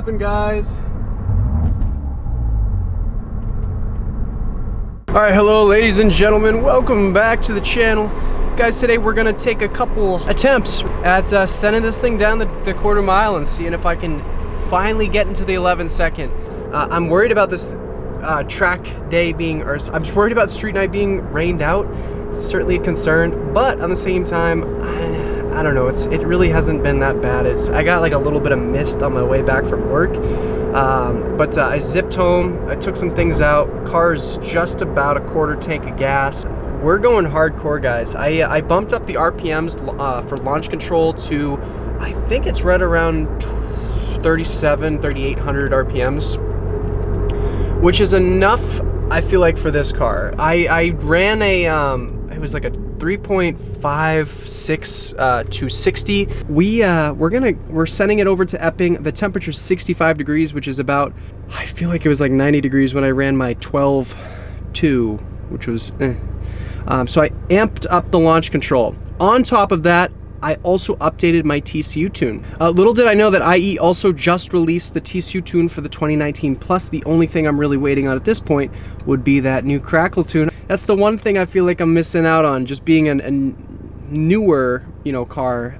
happened, guys. Alright, hello ladies and gentlemen, welcome back to the channel. Guys, today we're gonna take a couple attempts at sending this thing down the quarter mile and seeing if I can finally get into the 11-second. I'm worried about this track day being, or I'm worried about street night being rained out. It's certainly a concern, but on the same time, I don't know, it really hasn't been that bad. I got like a little bit of mist on my way back from work, but I zipped home, I took some things out, car's just about a quarter tank of gas. We're going hardcore, guys. I bumped up the RPMs for launch control to, I think it's right around 3,800 RPMs, which is enough, I feel like, for this car. I ran a, it was like a 3.56 to 60. We're sending it over to Epping. The temperature's 65 degrees, which is about, I feel like it was like 90 degrees when I ran my 12.2, which was so I amped up the launch control. On top of that, I also updated my TCU tune. Little did I know that IE also just released the TCU tune for the 2019 Plus. The only thing I'm really waiting on at this point would be that new Crackle tune. That's the one thing I feel like I'm missing out on, just being a newer, car.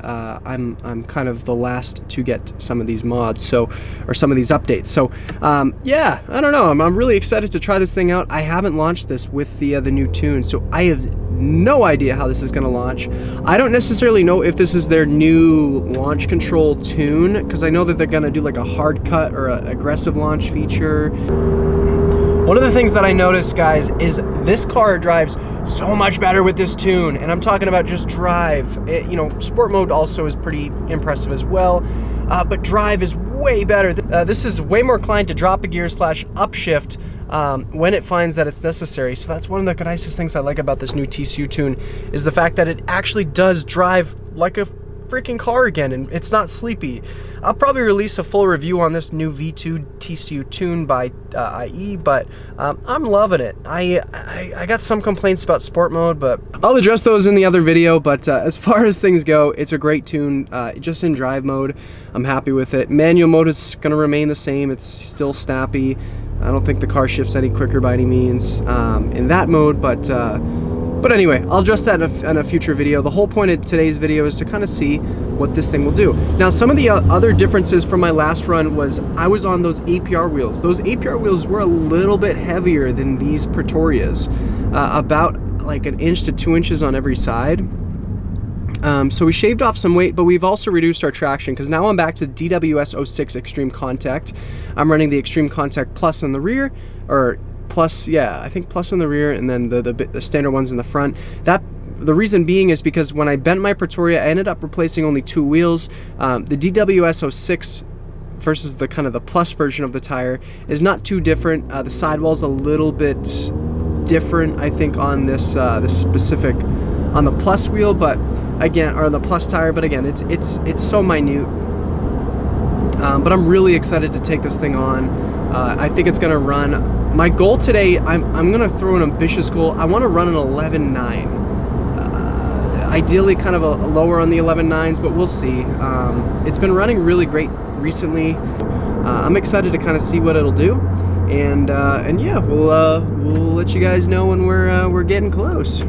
I'm kind of the last to get some of these mods, or some of these updates. So yeah, I don't know. I'm really excited to try this thing out. I haven't launched this with the new tune, so I have no idea how this is going to launch. I don't necessarily know if this is their new launch control tune, because I know that they're going to do like a hard cut or an aggressive launch feature. One of the things that I noticed, guys, is this car drives so much better with this tune, and I'm talking about just drive. Sport mode also is pretty impressive as well, but drive is way better. This is way more inclined to drop a gear / upshift when it finds that it's necessary. So that's one of the nicest things I like about this new TCU tune, is the fact that it actually does drive like a freaking car again, and it's not sleepy. I'll probably release a full review on this new V2 TCU tune by IE, but I'm loving it. I got some complaints about sport mode, but I'll address those in the other video. But as far as things go, it's a great tune. Just in drive mode, I'm happy with it. Manual mode is going to remain the same. It's still snappy. I don't think the car shifts any quicker by any means in that mode, but anyway, I'll address that in a future video. The whole point of today's video is to kind of see what this thing will do. Now, some of the other differences from my last run was I was on those APR wheels. Those APR wheels were a little bit heavier than these Pretorias, about like 1 inch to 2 inches on every side. So we shaved off some weight, but we've also reduced our traction, because now I'm back to DWS 06 Extreme Contact. I'm running the Extreme Contact Plus in the rear, or Plus, yeah, I think Plus in the rear, and then the standard ones in the front. The reason being is because when I bent my Pretoria, I ended up replacing only 2 wheels. The DWS 06 versus the kind of the Plus version of the tire is not too different. The sidewall's a little bit different, I think, on this specific, on the Plus wheel, but again, or the Plus tire, but again, it's so minute. But I'm really excited to take this thing on. I think it's gonna run. My goal today, I'm gonna throw an ambitious goal. I want to run an 11.9. Ideally, kind of a lower on the 11.9s, but we'll see. It's been running really great recently. I'm excited to kind of see what it'll do, and yeah, we'll let you guys know when we're getting close.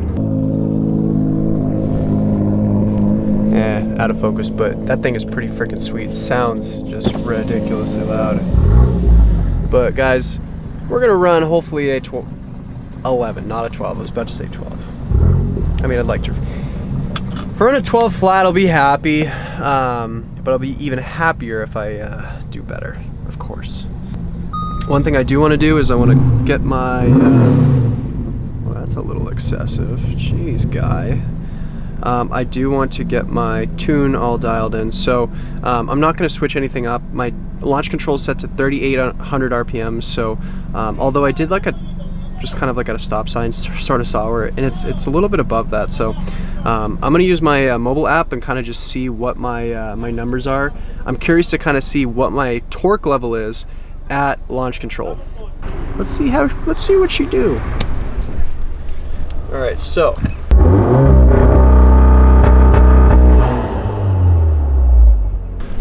Yeah, out of focus, but that thing is pretty freaking sweet. It sounds just ridiculously loud. But guys, we're gonna run hopefully a 11, not a 12. I was about to say 12. I mean, I'd like to. If I run a 12 flat, I'll be happy, but I'll be even happier if I do better, of course. One thing I do want to do is I want to get my. Well, that's a little excessive. Jeez, guy. I do want to get my tune all dialed in, so I'm not going to switch anything up. My launch control is set to 3,800 RPM, so although I did like just kind of like at a stop sign sort of saw where, and it's a little bit above that, so I'm going to use my mobile app and kind of just see what my my numbers are. I'm curious to kind of see what my torque level is at launch control. Let's see what you do. All right, so.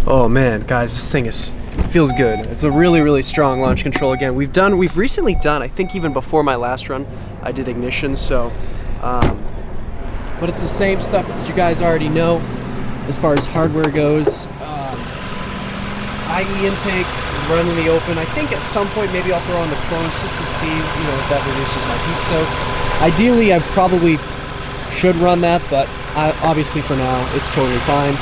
Oh man, guys, this thing is feels good. It's a really, really strong launch control. Again, we've recently done, I think even before my last run, I did ignition, so, but it's the same stuff that you guys already know as far as hardware goes. IE intake, run in the open. I think at some point maybe I'll throw on the closed just to see, you know, if that reduces my heat soak. Ideally, I probably should run that, but obviously for now, it's totally fine.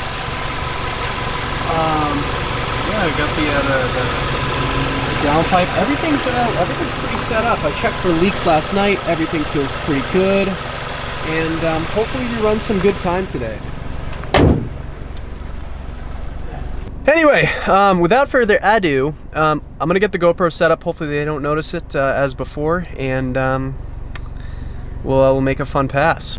Yeah, I got the downpipe. Everything's pretty set up. I checked for leaks last night. Everything feels pretty good, and hopefully we run some good times today. Anyway, without further ado, I'm gonna get the GoPro set up. Hopefully they don't notice it as before, and we'll make a fun pass.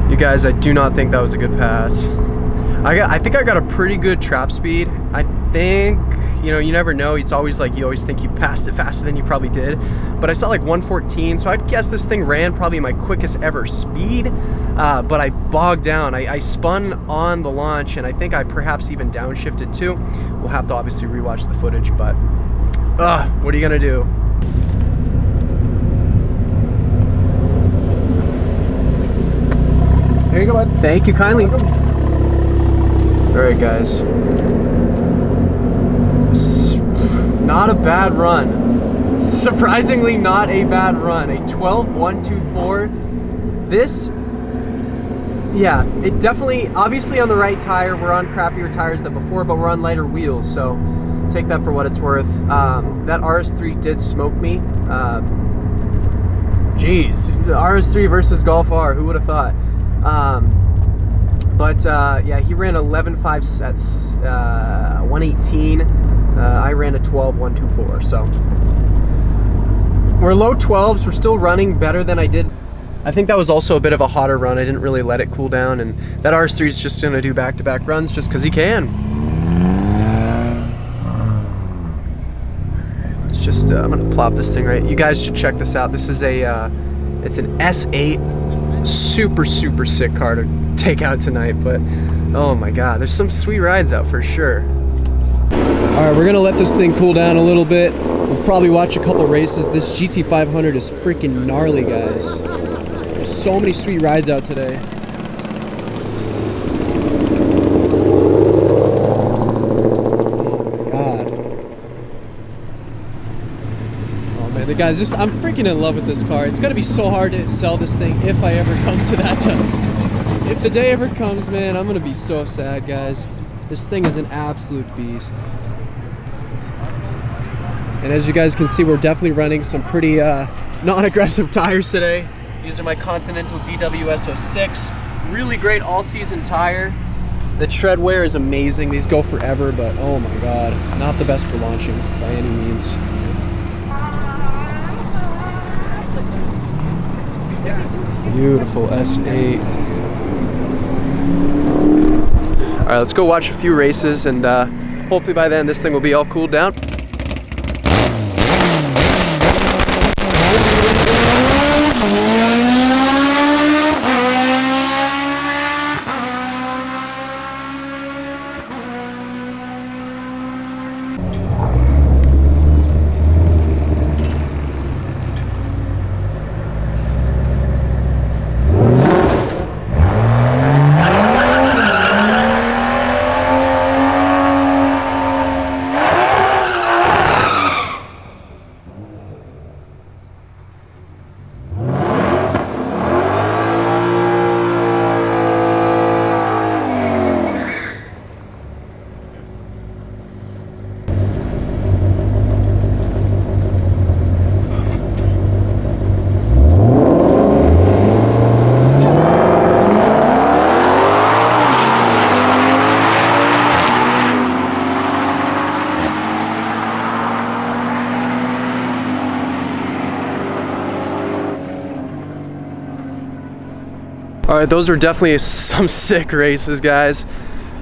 You guys, I do not think that was a good pass. I think I got a pretty good trap speed. I think, you know, you never know. It's always like, you always think you passed it faster than you probably did. But I saw like 114, so I'd guess this thing ran probably my quickest ever speed. But I bogged down. I spun on the launch, and I think I perhaps even downshifted too. We'll have to obviously rewatch the footage, but what are you gonna do? Here you go, bud. Thank you kindly. Alright guys. Not a bad run. Surprisingly not a bad run. A 12.124. This, yeah, it definitely, obviously on the right tire, we're on crappier tires than before, but we're on lighter wheels, so take that for what it's worth. That RS3 did smoke me. Jeez, the RS3 versus Golf R, who would have thought? Yeah, he ran 11.5 at 118. I ran a 12.124, so we're low 12s. We're still running better than I did. I think that was also a bit of a hotter run. I didn't really let it cool down, and that RS3 is just gonna do back-to-back runs just because he can. Let's just, I'm gonna plop this thing right. You guys should check this out. This is a, it's an S8. Super sick car to take out tonight, but oh my god, there's some sweet rides out for sure. Alright, we're gonna let this thing cool down a little bit. We'll probably watch a couple races. This GT500 is freaking gnarly, guys. There's so many sweet rides out today. Guys, I'm freaking in love with this car. It's gonna be so hard to sell this thing if I ever come to that time. If the day ever comes, man, I'm gonna be so sad, guys. This thing is an absolute beast. And as you guys can see, we're definitely running some pretty non-aggressive tires today. These are my Continental DWS06. Really great all-season tire. The tread wear is amazing. These go forever, but oh my god, not the best for launching by any means. Beautiful S8. All right, let's go watch a few races, and hopefully by then this thing will be all cooled down. right, those were definitely some sick races, guys.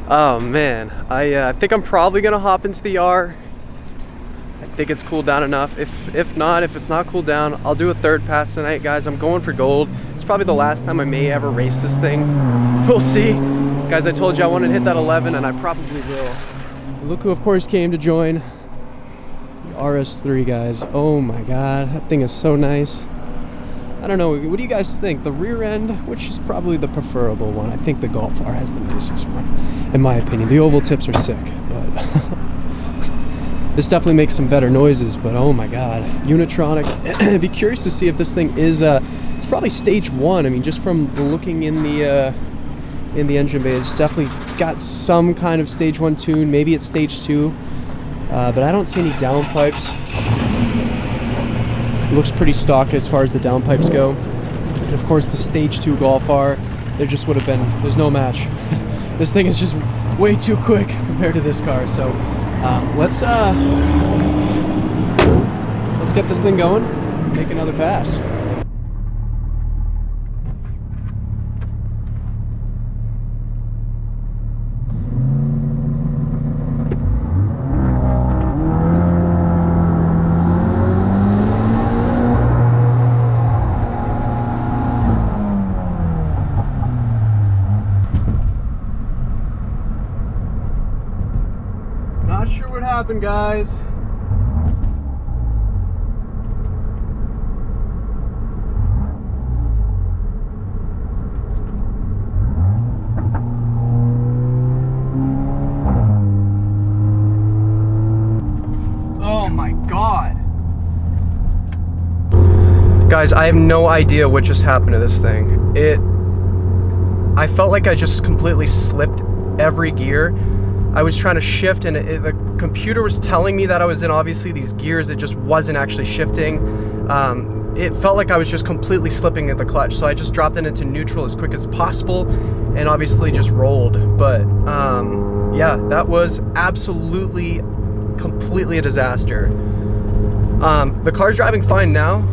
Oh man, I think I'm probably gonna hop into the R. I think it's cooled down enough. If it's not cooled down, I'll do a third pass tonight, guys. I'm going for gold. It's probably the last time I may ever race this thing. We'll see. Guys, I told you I wanted to hit that 11, and I probably will. Look who, of course, came to join. The RS3, guys. Oh my God, that thing is so nice. I don't know, what do you guys think? The rear end, which is probably the preferable one. I think the Golf R has the nicest one, in my opinion. The oval tips are sick, but this definitely makes some better noises, but oh my God. Unitronic. I'd be curious to see if this thing is, it's probably stage 1. I mean, just from looking in the engine bay, it's definitely got some kind of stage 1 tune. Maybe it's stage 2, but I don't see any downpipes. Looks pretty stock as far as the downpipes go. And of course the stage 2 Golf R, there just would have been, there's no match. This thing is just way too quick compared to this car. So let's get this thing going, make another pass. Not sure what happened, guys. Oh my God. Guys, I have no idea what just happened to this thing. I felt like I just completely slipped every gear. I was trying to shift, and the computer was telling me that I was in obviously these gears. It just wasn't actually shifting. It felt like I was just completely slipping at the clutch, so I just dropped it into neutral as quick as possible and obviously just rolled. But yeah, that was absolutely, completely a disaster. The car's driving fine now.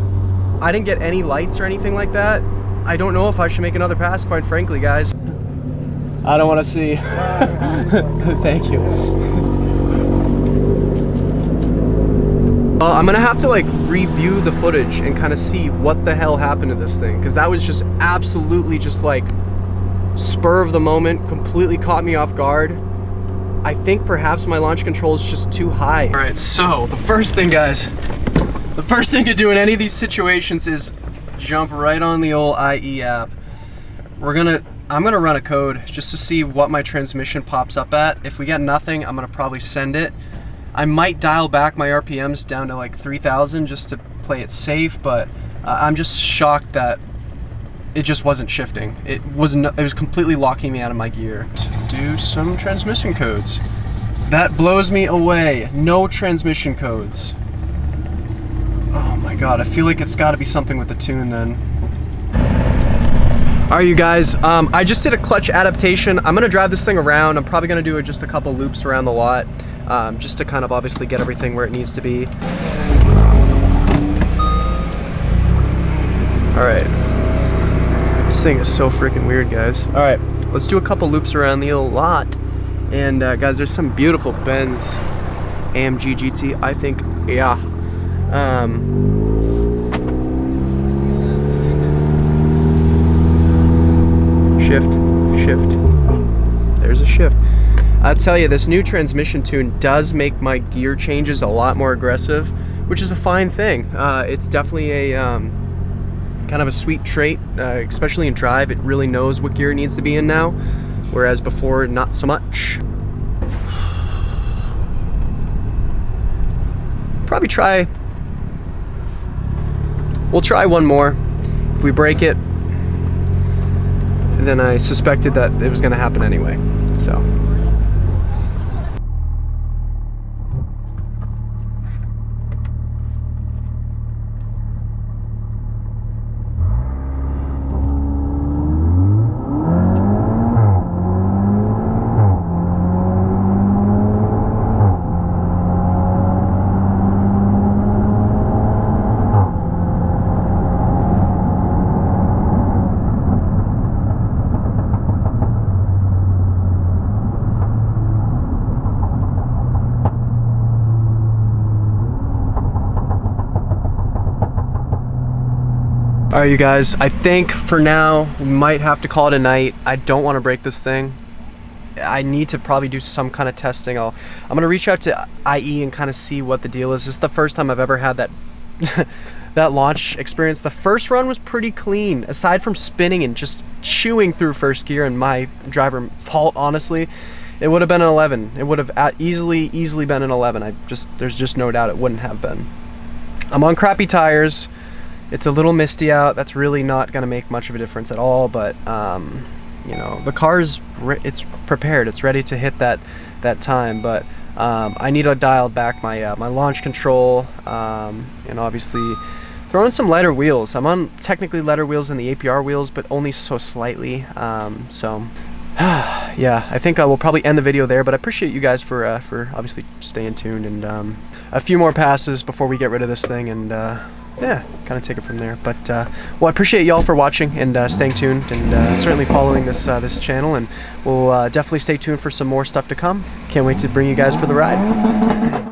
I didn't get any lights or anything like that. I don't know if I should make another pass, quite frankly, guys. I don't want to see. Thank you. I'm gonna have to like review the footage and kind of see what the hell happened to this thing, because that was just absolutely just like spur of the moment, completely caught me off guard. I think perhaps my launch control is just too high. All right, so the first thing, guys, the first thing to do in any of these situations is jump right on the old IE app. I'm gonna run a code just to see what my transmission pops up at. If we get nothing, I'm gonna probably send it. I might dial back my RPMs down to like 3,000 just to play it safe, but I'm just shocked that it just wasn't shifting. It was completely locking me out of my gear. Do some transmission codes. That blows me away. No transmission codes. Oh my God, I feel like it's gotta be something with the tune then. All right, you guys, I just did a clutch adaptation. I'm gonna drive this thing around. I'm probably gonna do just a couple loops around the lot, just to kind of obviously get everything where it needs to be. All right, this thing is so freaking weird, guys. All right, let's do a couple loops around the lot. And guys, there's some beautiful Benz AMG GT, I think, yeah. Shift. There's a shift. I'll tell you, this new transmission tune does make my gear changes a lot more aggressive, which is a fine thing. It's definitely a kind of a sweet trait, especially in drive. It really knows what gear it needs to be in now, whereas before, not so much. We'll try one more. If we break it, then I suspected that it was going to happen anyway, so. All right, you guys, I think for now we might have to call it a night. I don't want to break this thing. I need to probably do some kind of testing. I'm gonna reach out to IE and kind of see what the deal is. This is the first time I've ever had that that launch experience. The first run was pretty clean, aside from spinning and just chewing through first gear and my driver fault, honestly. It would have been an 11. It would have easily been an 11. There's just no doubt it wouldn't have been. I'm on crappy tires. It's a little misty out. That's really not gonna make much of a difference at all, but you know, the car's it's prepared. It's ready to hit that time, but I need to dial back my my launch control, and obviously throw in some lighter wheels. I'm on technically lighter wheels than the APR wheels, but only so slightly. So yeah, I think I will probably end the video there, but I appreciate you guys for obviously staying tuned, and a few more passes before we get rid of this thing, and yeah, kind of take it from there. But well, I appreciate y'all for watching and staying tuned, and certainly following this this channel, and we'll definitely stay tuned for some more stuff to come. Can't wait to bring you guys for the ride.